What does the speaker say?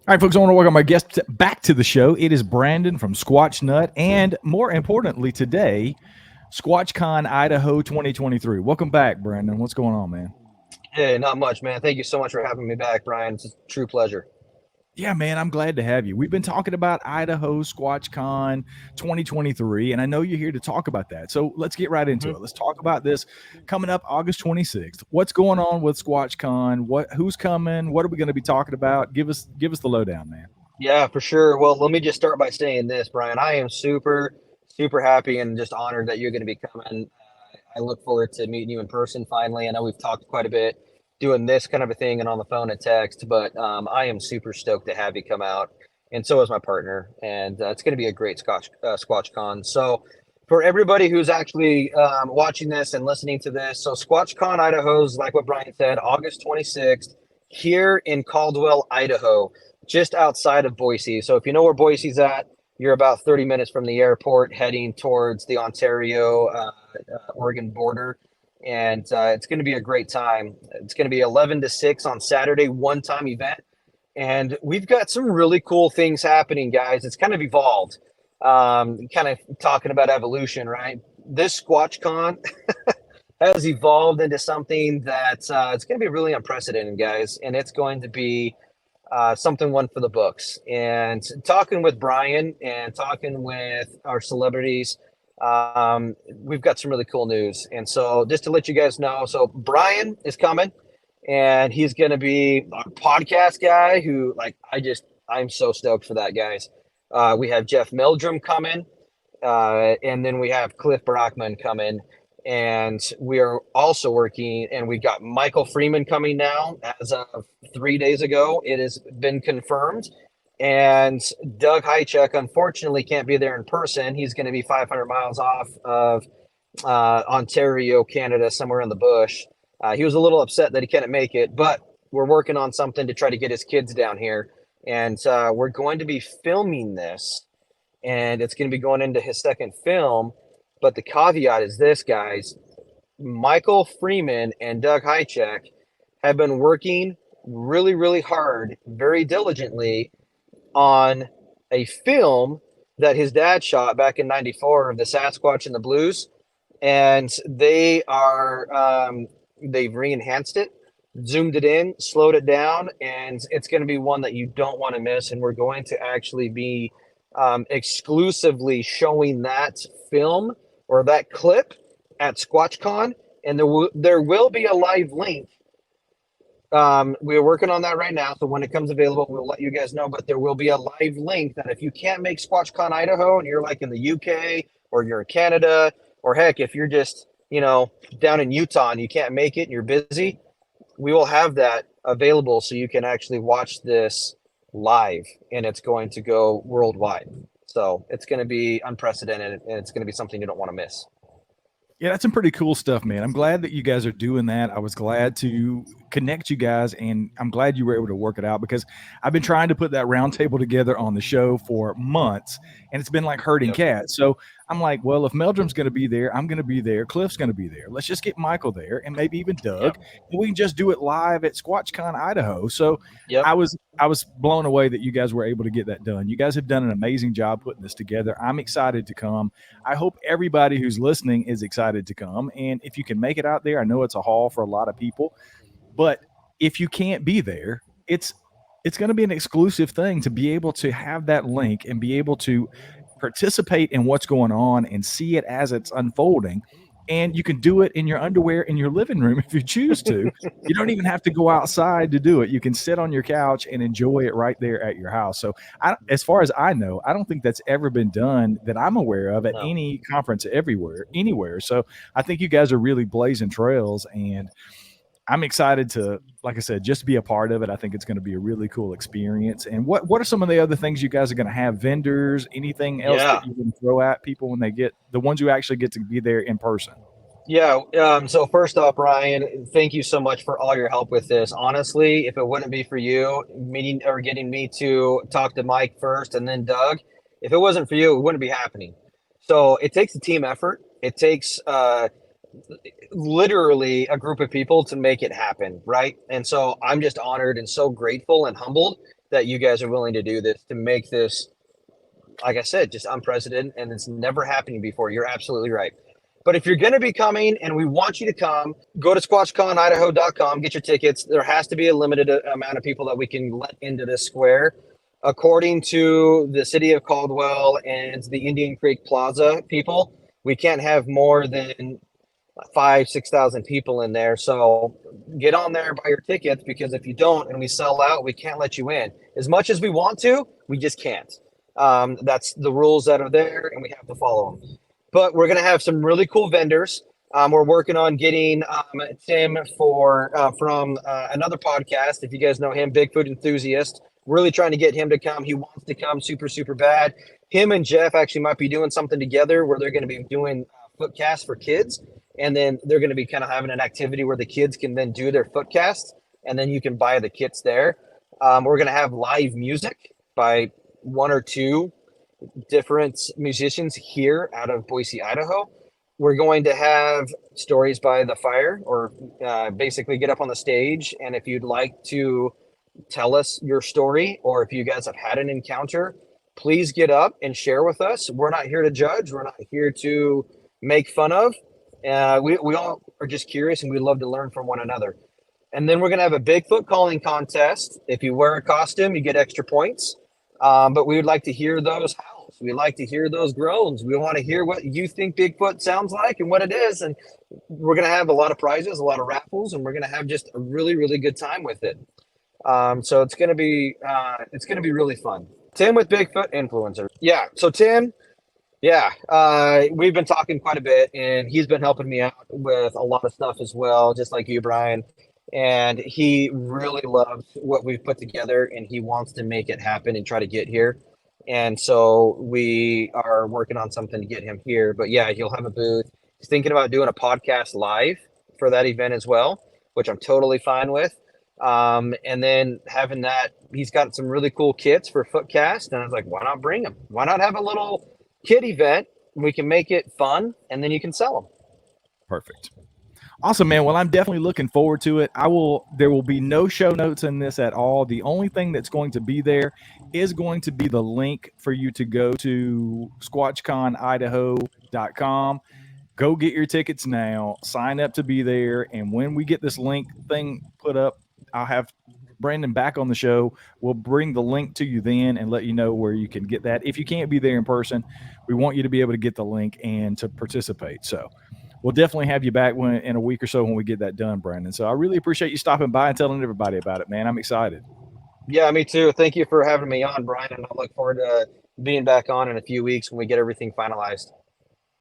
All right, folks, I want to welcome our guest back to the show. It is Brandon from Squatch Nut, and more importantly, today, SquatchCon Idaho 2023. Welcome back, Brandon. What's going on, man? Hey, not much, man. Thank you so much for having me back, Brian. It's a true pleasure. Yeah, man, I'm glad to have you. We've been talking about Idaho SquatchCon 2023, and I know you're here to talk about that. So let's get right into hmm it. Let's talk about this coming up August 26th. What's going on with SquatchCon? Who's coming? What are we going to be talking about? Give us the lowdown, man. Yeah, for sure. Well, let me just start by saying this, Brian. I am super happy and just honored that you're going to be coming. I look forward to meeting you in person finally. I know we've talked quite a bit doing this kind of a thing and on the phone and text, but I am super stoked to have you come out. And so is my partner. And it's going to be a great Squatch Con. So, for everybody who's actually watching this and listening to this, so SquatchCon Idaho's, like what Brian said, August 26th here in Caldwell, Idaho, just outside of Boise. So if you know where Boise's at, you're about 30 minutes from the airport heading towards the Ontario Oregon border. And it's going to be a great time. It's going to be 11 to 6 on Saturday, one time event. And we've got some really cool things happening, guys. It's kind of evolved. Kind of talking about evolution, right? This SquatchCon has evolved into something that it's going to be really unprecedented, guys. And it's going to be something one for the books. And talking with Brian and talking with our celebrities, we've got some really cool news. And so, just to let you guys know, so Brian is coming, and he's going to be our podcast guy. Who, like, I'm so stoked for that, guys. We have Jeff Meldrum coming, and then we have Cliff Brockman coming. And we are also working, and we got Michael Freeman coming now as of 3 days ago. It has been confirmed. And Doug Hychek, unfortunately, can't be there in person. He's going to be 500 miles off of Ontario, Canada, somewhere in the bush. He was a little upset that he couldn't make it, but we're working on something to try to get his kids down here. And we're going to be filming this, and it's going to be going into his second film. But the caveat is this, guys: Michael Freeman and Doug Hychek have been working really hard, very diligently on a film that his dad shot back in '94 of the Sasquatch and the Blues. And they've re-enhanced it, zoomed it in, slowed it down, and it's going to be one that you don't want to miss. And we're going to actually be exclusively showing that film or that clip at SquatchCon, and there will be a live link. We're working on that right now, so when it comes available, we'll let you guys know. But there will be a live link that if you can't make SquatchCon Idaho and you're like in the UK or you're in Canada, or heck, if you're just down in Utah and you can't make it and you're busy, we will have that available so you can actually watch this live, and it's going to go worldwide. So it's going to be unprecedented, and it's going to be something you don't want to miss. Yeah, that's some pretty cool stuff, man. I'm glad that you guys are doing that. I was glad to connect you guys, and I'm glad you were able to work it out because I've been trying to put that roundtable together on the show for months, and it's been like herding Yep. cats. So I'm like, well, if Meldrum's going to be there, I'm going to be there. Cliff's going to be there. Let's just get Michael there, and maybe even Doug, Yep. and we can just do it live at SquatchCon Idaho. So Yep. I was blown away that you guys were able to get that done. You guys have done an amazing job putting this together. I'm excited to come. I hope everybody who's listening is excited to come. And if you can make it out there, I know it's a haul for a lot of people, but if you can't be there, it's going to be an exclusive thing to be able to have that link and be able to participate in what's going on and see it as it's unfolding. And you can do it in your underwear in your living room if you choose to. You don't even have to go outside to do it. You can sit on your couch and enjoy it right there at your house. So, as far as I know, I don't think that's ever been done that I'm aware of at No. any conference everywhere, anywhere. So, I think you guys are really blazing trails, and I'm excited to, like I said, just be a part of it. I think it's going to be a really cool experience. And what are some of the other things you guys are going to have? Vendors, anything else that Yeah. you can throw at people when they get the ones who actually get to be there in person? Yeah. So first off, Ryan, thank you so much for all your help with this. Honestly, if it wouldn't be for you meeting or getting me to talk to Mike first and then Doug, if it wasn't for you, it wouldn't be happening. So it takes a team effort. It takes literally a group of people to make it happen, right? And so I'm just honored and so grateful and humbled that you guys are willing to do this, to make this, like I said, just unprecedented, and it's never happened before. You're absolutely right. But if you're going to be coming and we want you to come, go to squatchconidaho.com, get your tickets. There has to be a limited amount of people that we can let into this square. According to the city of Caldwell and the Indian Creek Plaza people, we can't have more than 6,000 people in there. So get on there, buy your tickets, because if you don't and we sell out, we can't let you in. As much as we want to, we just can't. That's the rules that are there, and we have to follow them. But we're going to have some really cool vendors. We're working on getting Tim from another podcast. If you guys know him, Bigfoot Enthusiast, really trying to get him to come. He wants to come super, super bad. Him and Jeff actually might be doing something together where they're going to be doing footcasts for kids. And then they're going to be kind of having an activity where the kids can then do their footcasts, and then you can buy the kits there. We're going to have live music by one or two different musicians here out of Boise, Idaho. We're going to have stories by the fire, or basically get up on the stage. And if you'd like to tell us your story, or if you guys have had an encounter, please get up and share with us. We're not here to judge. We're not here to make fun of. We all are just curious, and we love to learn from one another. And then we're going to have a Bigfoot calling contest. If you wear a costume, you get extra points. But we would like to hear those howls. We like to hear those groans. We want to hear what you think Bigfoot sounds like and what it is. And we're going to have a lot of prizes, a lot of raffles, and we're going to have just a really, really good time with it. So it's going to be really fun. Tim with Bigfoot Influencer. Yeah. So Tim, yeah, we've been talking quite a bit, and he's been helping me out with a lot of stuff as well, just like you, Brian. And he really loves what we've put together, and he wants to make it happen and try to get here. And so we are working on something to get him here. But yeah, he'll have a booth. He's thinking about doing a podcast live for that event as well, which I'm totally fine with. And then having that, he's got some really cool kits for Footcast. And I was like, why not bring them? Why not have a little kit event? We can make it fun, and then you can sell them. Perfect. Awesome, man. Well, I'm definitely looking forward to it. There will be no show notes in this at all. The only thing that's going to be there is going to be the link for you to go to squatchconidaho.com. Go get your tickets now. Sign up to be there. And when we get this link thing put up, I'll have Brandon back on the show. We'll bring the link to you then and let you know where you can get that. If you can't be there in person, we want you to be able to get the link and to participate. So we'll definitely have you back in a week or so when we get that done, Brandon. So I really appreciate you stopping by and telling everybody about it, man. I'm excited. Yeah, me too. Thank you for having me on, Brian. And I look forward to being back on in a few weeks when we get everything finalized.